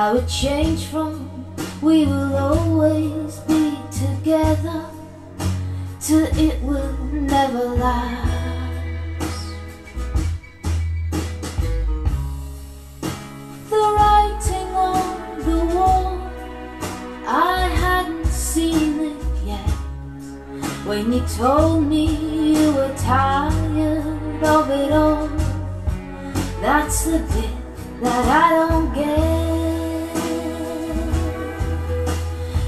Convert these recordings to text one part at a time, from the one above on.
how it changed from we will always be together to it will never last. The writing on the wall, I hadn't seen it yet when you told me you were tired of it all. That's the bit that I don't get.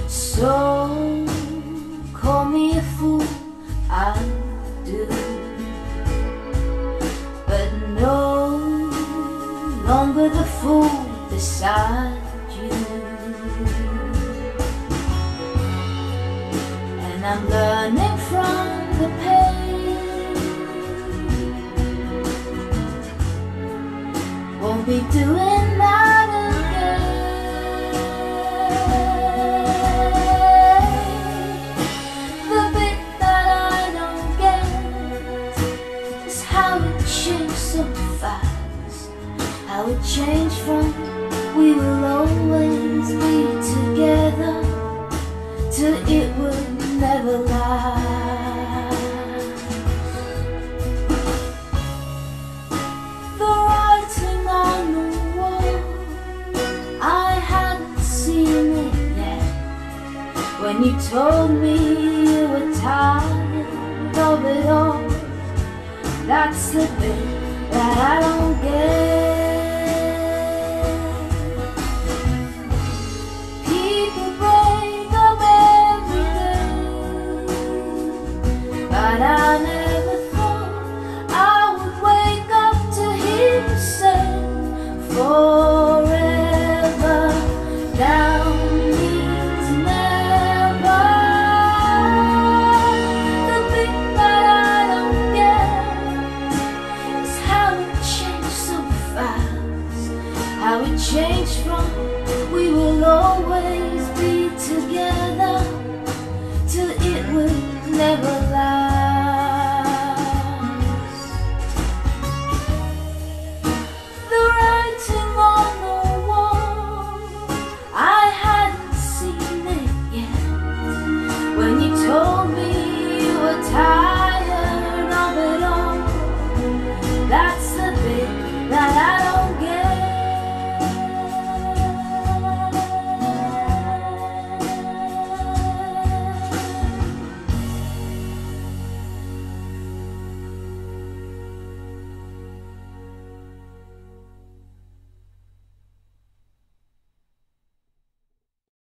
So call me a fool, I do, but no longer the fool beside you. And I'm learning from the pain, won't be doing that again. The bit that I don't get is how it changed so fast, how it changed from we will always be together to it will never last. The writing on the wall, I hadn't seen it yet when you told me you were tired of it all. That's the bit that I don't get. People break up every day, but I never